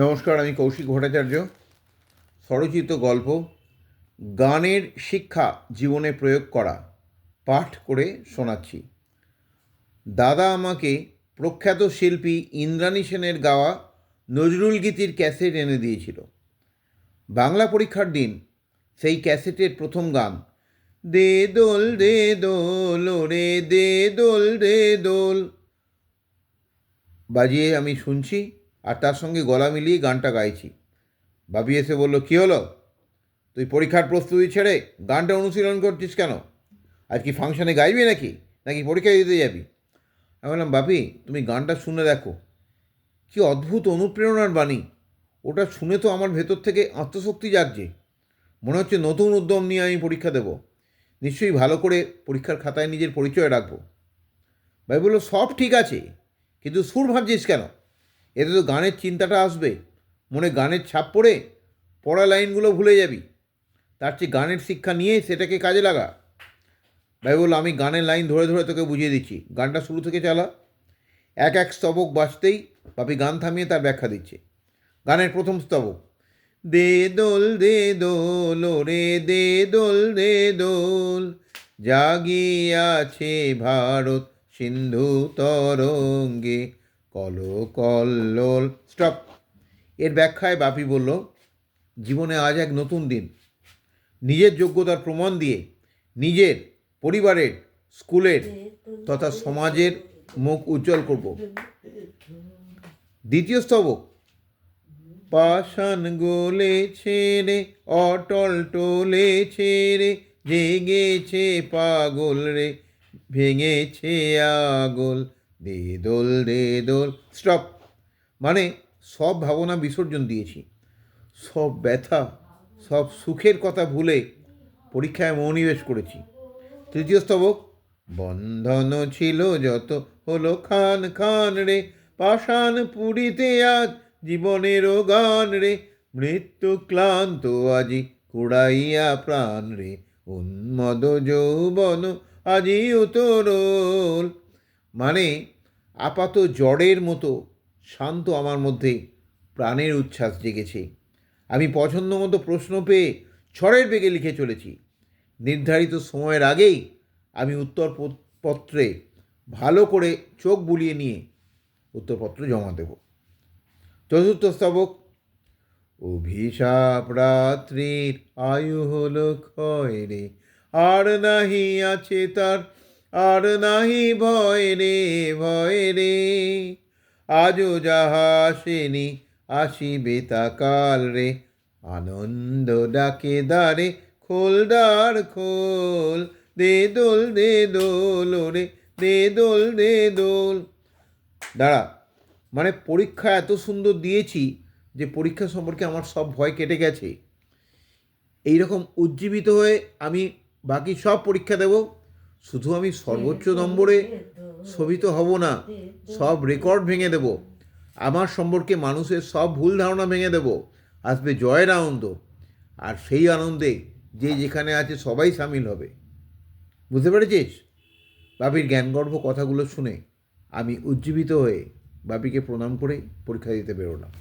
নমস্কার, আমি কৌশিক ভট্টাচার্য। স্বরচিত গল্প গানের শিক্ষা জীবনে প্রয়োগ করা পাঠ করে শোনাচ্ছি। দাদা আমাকে প্রখ্যাত শিল্পী ইন্দ্রাণী সেনের গাওয়া নজরুল গীতির ক্যাসেট এনে দিয়েছিল। বাংলা পরীক্ষার দিন সেই ক্যাসেটের প্রথম গান দে দোল দে দোল রে দে দোল দে দোল বাজিয়ে আমি শুনছি আর তার সঙ্গে গলা মিলিয়ে গানটা গাইছি। বাবি এসে বলল, কী হলো, তুই পরীক্ষার প্রস্তুতি ছেড়ে গানটা অনুশীলন করছিস কেন? আজ কি ফাংশনে গাইবি নাকি পরীক্ষা দিতে যাবি? আমি বললাম, বাপি তুমি গানটা শুনে দেখো, কী অদ্ভুত অনুপ্রেরণার বাণী। ওটা শুনে তো আমার ভেতর থেকে আত্মশক্তি জাগছে। মনে হচ্ছে নতুন উদ্যম নিয়ে আমি পরীক্ষা দেব। নিশ্চয়ই ভালো করে পরীক্ষার খাতায় নিজের পরিচয় রাখবো। ভাই বললো, সব ঠিক আছে, কিন্তু সুর ভাবছিস কেন? এতে তো গানের চিন্তাটা আসবে, মনে গানের ছাপ পড়ে পড়া লাইনগুলো ভুলে যাবি। তার চেয়ে গানের শিক্ষা নিয়ে সেটাকে কাজে লাগা। ভাই বললো, আমি গানের লাইন ধরে ধরে তোকে বুঝিয়ে দিচ্ছি, গানটা শুরু থেকে চালা। এক এক স্তবক বাজতেই বাপি গান থামিয়ে তার ব্যাখ্যা দিচ্ছে। গানের প্রথম স্তবক দে দোল দে দোল রে দে দোল দে দোল জাগিয়াছে ভারত সিন্ধু তরঙ্গে কল কল্লোল। স্টপ। এর ব্যাখ্যায় বাপি বলল, জীবনে আজ এক নতুন দিন। নিজের যোগ্যতার প্রমাণ দিয়ে নিজের, পরিবারের, স্কুলের তথা সমাজের মুখ উজ্জ্বল করব। দ্বিতীয় স্তবক পাষাণ গলেছে রে অটল টলেছে রে জেগেছে পাগল রে ভেঙেছে আগল দে দোল দে দোল। স্টপ। মানে সব ভাবনা বিসর্জন দিয়েছি, সব ব্যথা, সব সুখের কথা ভুলে পরীক্ষায় মনোনিবেশ করেছি। তৃতীয় স্তবক বন্ধন ছিল যত হলো খান খান রে পাষাণ পুরীতে আজ জীবনেরও গান রে মৃত্যু ক্লান্ত আজি কুড়াইয়া প্রাণ রে উন্মদ যৌবন আজি উতরোল। মানে আপাত জড়ের মতো শান্ত আমার মধ্যে প্রাণের উচ্ছ্বাস জেগেছে। আমি পছন্দ মতো প্রশ্ন পেয়ে ঝড়ের বেগে লিখে চলেছি। নির্ধারিত সময়ের আগেই আমি উত্তরপত্রে ভালো করে চোখ বুলিয়ে নিয়ে উত্তরপত্র জমা দেব। চতুর্থ স্তবক অভিশাপ রাত্রির আয়ু হলো ক্ষয় রে আর নাহি আছে তার আর নাহি ভয় রে ভয় রে আজও যাহা আসেনি আসিবে তা কাল রে আনন্দ ডাকে দ্বারে খোল দ্বার খোল দে দোল দে দোল রে দে দোল দে দোল। দাঁড়া, মানে পরীক্ষা এত সুন্দর দিয়েছি যে পরীক্ষা সম্পর্কে আমার সব ভয় কেটে গেছে। এই রকম উজ্জীবিত হয়ে আমি বাকি সব পরীক্ষা দেব। শুধু আমি সর্বোচ্চ নম্বরে শোভিত হব না, সব রেকর্ড ভেঙে দেব। আমার সম্পর্কে মানুষের সব ভুল ধারণা ভেঙে দেব। আসবে জয়ের আনন্দ, আর সেই আনন্দে যে যেখানে আছে সবাই সামিল হবে। বুঝতে পেরেছিস? বাপির জ্ঞানগর্ভ কথাগুলো শুনে আমি উজ্জীবিত হয়ে বাপিকে প্রণাম করে পরীক্ষা দিতে বেরোলাম।